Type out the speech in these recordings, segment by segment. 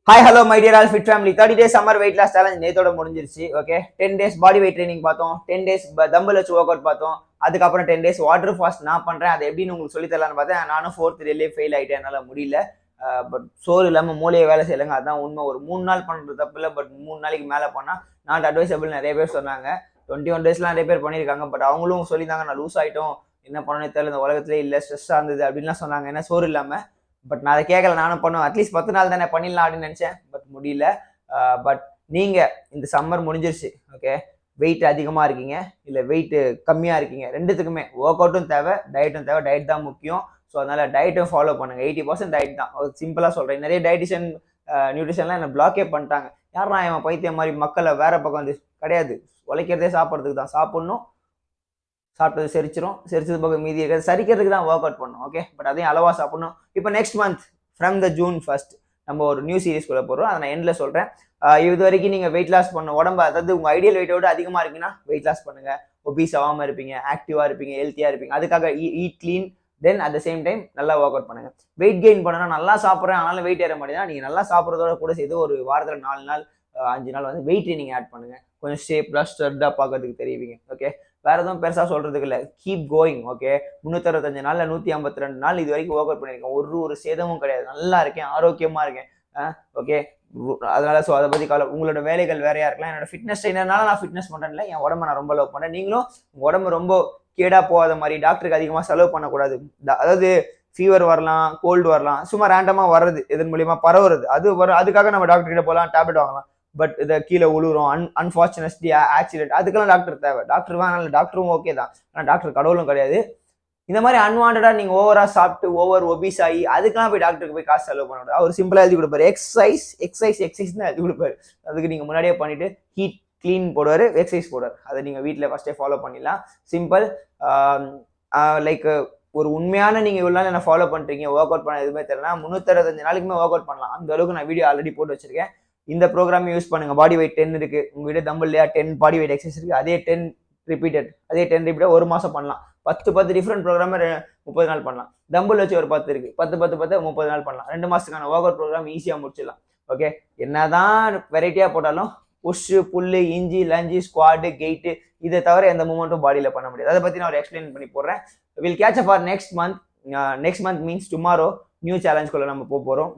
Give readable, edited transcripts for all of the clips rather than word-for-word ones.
Hi hello my dear all fit family 30 days summer weight loss challenge நேத்தோட முடிஞ்சிருச்சு. Okay 10 days body weight training பார்த்தோம், 10 days dumbbell வச்சு work out பார்த்தோம். அதுக்கப்புறம் 10 days water fast நான் பண்றேன். அது எப்படின்னு உங்களுக்கு சொல்லி தரலான்னு பார்த்தேன். நானும் 4th டேலேயே ஃபெயில் ஆயிட்டேன், என்னால் முடியல. பட் சோறு இல்லாமல் மூளையை வேலை செய்யலைங்க, அதான் உண்மை. ஒரு 3 நாள் பண்ணுறது தப்பு இல்லை, பட் 3 நாளைக்கு மேலே பண்ணால் நாட் அட்வைசபிள் நிறைய பேர் சொன்னாங்க. 21 டேஸ்லாம் நிறைய பேர் பண்ணியிருக்காங்க. பட் அவங்களும் சொல்லியிருந்தாங்க நான் லூஸ் ஆகிட்டோம், என்ன பண்ணணும்னு தெரியல, இந்த உலகத்திலே இல்லை, ஸ்ட்ரெஸ்ஸாக இருந்தது அப்படின்லாம் சொன்னாங்க, ஏன்னா சோறு இல்லாமல். பட் நான் அதை கேட்கல, நானும் பண்ணுவேன். அட்லீஸ்ட் 10 நாள் தானே பண்ணிடலாம் அப்படின்னு நினச்சேன், பட் முடியல. பட் நீங்கள் இந்த சம்மர் முடிஞ்சிருச்சு, ஓகே, வெயிட் அதிகமாக இருக்கீங்க இல்லை வெயிட்டு கம்மியாக இருக்கீங்க, ரெண்டுத்துக்குமே ஒர்க் அவுட்டும் தேவை, டயட்டும் தேவை. டயட் தான் முக்கியம். ஸோ அதனால் டயட்டும் ஃபாலோ பண்ணுங்கள். 80% டயட் தான். சிம்பிளாக சொல்கிறேன். நிறைய டயட்டிஷியன் நியூட்ரிஷன்லாம் என்னை பிளாக்கே பண்ணிட்டாங்க. யாரா என் பைத்தியம் மாதிரி மக்களை வேற பக்கம் வந்து கிடையாது, உழைக்கிறதே சாப்பிட்றதுக்கு தான். சாப்பிட்ணும், சாப்பிட்டது செரிச்சிரும், செரிச்சது பக்கம் மீதி இருக்கிறது சரிக்கிறதுக்கு தான் ஒர்க் அவுட் பண்ணணும். ஓகே, பட் அதையும் அளவாக சாப்பிடணும். இப்போ next month from the June 1 நம்ம ஒரு நியூ சீரீஸ்குள்ளே போகிறோம். அதை நான் எண்டில் சொல்கிறேன். இது வரைக்கும் நீங்கள் வெயிட் லாஸ் பண்ண உடம்பு, அதாவது உங்கள் ஐடியல் வெயிட்டோட அதிகமாக இருக்குன்னா வெயிட் லாஸ் பண்ணுங்கள். ஒபீஸ் ஆகாமல் இருப்பீங்க, ஆக்டிவாக இருப்பீங்க, ஹெல்த்தியாக இருப்பீங்க. அதுக்காக eat clean, then at the same time நல்லா ஒர்க் அவுட் பண்ணுங்கள். வெயிட் கெயின் பண்ணணும், நல்லா சாப்பிட்றேன் ஆனாலும் வெயிட் ஏற மாட்டேங்குதா, நீங்கள் நல்லா சாப்பிட்றதோட கூட சேர்த்து ஒரு வாரத்தில் 4 நாள் 5 நாள் வந்து வெயிட் ட்ரைனிங் ஆட் பண்ணுங்கள். கொஞ்சம் ஷேப்லாம் ஸ்ட்ரெட்டாக பார்க்கறதுக்கு தெரிவிங்க. ஓகே, வேற எதுவும் பெருசாக சொல்றதுக்கு இல்லை. Keep going. ஓகே, 365 நாள்ல 152 நாள் இது வரைக்கும் ஒர்க் அவுட் பண்ணியிருக்கேன். ஒரு சேதமும் கிடையாது. நல்லா இருக்கேன், ஆரோக்கியமா இருக்கேன். ஓகே, அதனால ஸோ அதை பற்றி உங்களோட வேலைகள் வேறையா இருக்கலாம். என்னோட ஃபிட்னஸ் ட்ரைனர்னால நான் ஃபிட்னஸ் பண்ணுறேன் இல்லை, என் உடம்பை நான் ரொம்ப லவ் பண்ணுறேன். நீங்களும் உங்கள் உடம்பு ரொம்ப கேடா போகாத மாதிரி, டாக்டருக்கு அதிகமாக செலவு பண்ணக்கூடாது. அதாவது ஃபீவர் வரலாம், கோல்டு வரலாம், சும்மா ரேண்டமாக வர்றது, இதன் மூலியமா பரவுறது, அது வரும். அதுக்காக நம்ம டாக்டர் கிட்ட போகலாம், டேப்லெட் வாங்கலாம். பட் இதை கீழே உழுவுறோம், அன்ஃபார்ச்சுனேட்லி ஆக்சிடென்ட், அதுக்கெல்லாம் டாக்டர் தேவை. டாக்டர் வேணாலும், டாக்டரும் ஓகே தான், ஆனால் டாக்டர் கடவுளும் கிடையாது. இந்த மாதிரி அன்வான்டா நீங்க ஓவரா சாப்பிட்டு ஓவர் ஒபீஸ் ஆகி அதுக்கெல்லாம் போய் டாக்டருக்கு போய் காசு செலவு பண்ண முடியாது. அவர் சிம்பிளா எழுதி கொடுப்பாரு, எக்ஸசைஸ் தான் எழுதி கொடுப்பாரு. அதுக்கு நீங்க முன்னாடியே பண்ணிட்டு ஹீட் கிளீன் போடுவாரு, எக்ஸசைஸ் போடுவார். அதை நீங்க வீட்டில் ஃபர்ஸ்டே ஃபாலோ பண்ணிடலாம். சிம்பிள். லைக் ஒரு உண்மையான நீங்க இவ்வளவு நாள் என்ன ஃபாலோ பண்றீங்க, ஒர்க் அவுட் பண்ண எதுவுமே தெரியல, 365 நாளைக்குமே ஒர்க் அவுட் பண்ணலாம். அந்த அளவுக்கு நான் வீடியோ ஆல்ரெடி போட்டு வச்சிருக்கேன். இந்த ப்ரோக்ராம் யூஸ் பண்ணுங்க. பாடி வெயிட் 10 இருக்கு உங்க வீடு, தம்பிள் 10 பாடி வெயிட் எக்ஸசைஸ் இருக்கு. அதே 10 ரிப்பீட்டட் ஒரு மாசம் பண்ணலாம். 10 டிஃப்ரெண்ட் ப்ரோக்ராம் 30 நாள் பண்ணலாம். தம்பிள் வச்சு ஒரு 10 இருக்கு, 10 30 நாள் பண்ணலாம். 2 மாசத்துக்கான ஒர்க் அவுட் ப்ரோக்ராம் ஈஸியா முடிச்சிடலாம். ஓகே, என்னதான் வெரைட்டியா போட்டாலும் புஷ், புல்லு, இஞ்சி, லஞ்சு, ஸ்குவாடு, கெயிட்டு, இதை தவிர எந்த மூமெண்ட்டும் பாடியில பண்ண முடியாது. அதை பத்தி நான் ஒரு எக்ஸ்பிளைன் பண்ணி போடுறேன். Will catch up for next month means tomorrow new சேலஞ்சுக்குள்ள நம்ம போக போறோம்,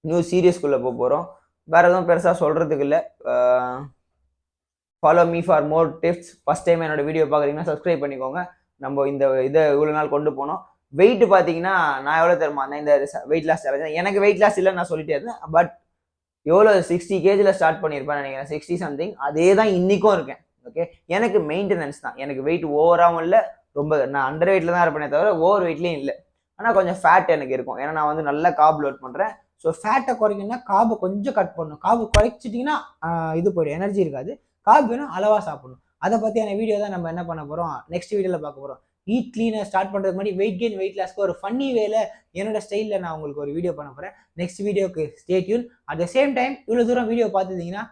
நியூ சீரியஸ்குள்ள போக போறோம். வேற எதுவும் பெருசா சொல்றதுக்கு இல்லை. Follow me for more tips. First time என்னோட வீடியோ பார்க்குறீங்கன்னா சப்ஸ்கிரைப் பண்ணிக்கோங்க. நம்ம இந்த இதை இவ்வளோ நாள் கொண்டு போனோம். வெயிட் பார்த்தீங்கன்னா நான் எவ்வளோ தெரியுமா, இந்த வெயிட் லாஸ் சேலஞ்ச் எனக்கு வெயிட் லாஸ் இல்லைன்னு நான் சொல்லிட்டே இருந்தேன். பட் எவ்வளோ 60 kg ஸ்டார்ட் பண்ணியிருப்பேன் நினைக்கிறேன், 60 சம்திங். அதே தான் இன்னைக்கும் இருக்கேன். ஓகே, எனக்கு மெயின்டெனன்ஸ் தான். எனக்கு வெயிட் ஓவராகவும் இல்லை, ரொம்ப நான் அண்டர் வெயிட்ல தான் இருப்பேனே தவிர ஓவர் வெயிட்லேயும் இல்லை. ஆனால் கொஞ்சம் ஃபேட் எனக்கு இருக்கும், ஏன்னா நான் வந்து நல்லா கார்ப் லோட் பண்ணுறேன். ஸோ ஃபேட்டை குறைக்கணும்னா கார்பை கொஞ்சம் கட் பண்ணணும். கார்பு குறைச்சிட்டிங்கன்னா இது போய்டும், எனர்ஜி இருக்காது. கார்பு வேணும், அளவாக சாப்பிடணும். அதை பற்றியான வீடியோ தான் நம்ம என்ன பண்ண போகிறோம், நெக்ஸ்ட் வீடியோவில் பார்க்க போகிறோம். ஈட் கிளீனை ஸ்டார்ட் பண்ணுறதுக்கு முன்னாடி வெயிட் கெயின் வெயிட் லாஸ்க்கு ஒரு ஃபன்னி வேல என்னோட ஸ்டைலில் நான் உங்களுக்கு ஒரு வீடியோ பண்ண போகிறேன். நெக்ஸ்ட் வீடியோக்கு stay tune. At the same time இவ்வளோ தூரம் வீடியோ பார்த்துருந்தீங்கன்னா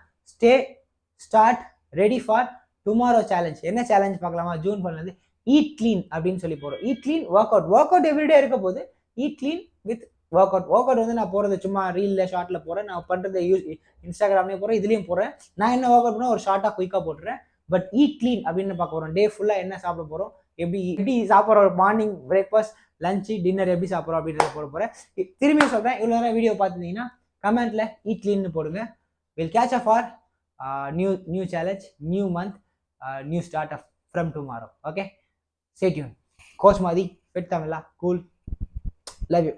start ready for tomorrow challenge. என்ன சேலஞ்ச் பார்க்கலாமா? June 1 ஈட் கிளீன் அப்படின்னு சொல்லி போகிறோம். Eat clean work out everyday இருக்க போது. Eat clean with work out வந்து நான் போகிறது சும்மா ரீலில் ஷார்ட்டில் போகிறேன், நான் பண்ணுறது இன்ஸ்டாகிராம்லேயும் போகிறேன், இதுலேயும் போகிறேன். நான் என்ன ஒர்க் அவுட் பண்ணால் ஒரு ஷார்ட்டாக குயிக்காக போட்டுறேன். பட் ஈட் கிளீன் அப்படின்னு பார்க்க போகிறோம். டே ஃபுல்லாக என்ன சாப்பிட போகிறோம், எப்படி சாப்பிட்றோம், மார்னிங் பிரேக்ஃபாஸ்ட், லஞ்சு, டின்னர் எப்படி சாப்பிட்றோம் அப்படின்றத போட போகிறேன். திரும்பியும் சொல்கிறேன், இவ்வளோ நேரம் வீடியோ பார்த்துருந்தீங்கன்னா கமெண்ட்டில் ஈட் கிளீன்னு போடுங்க. Will catch up for new challenge, new month, new start up from tomorrow. Okay, stay tune. Coach மாதிரி fit Tamizha, cool, love you.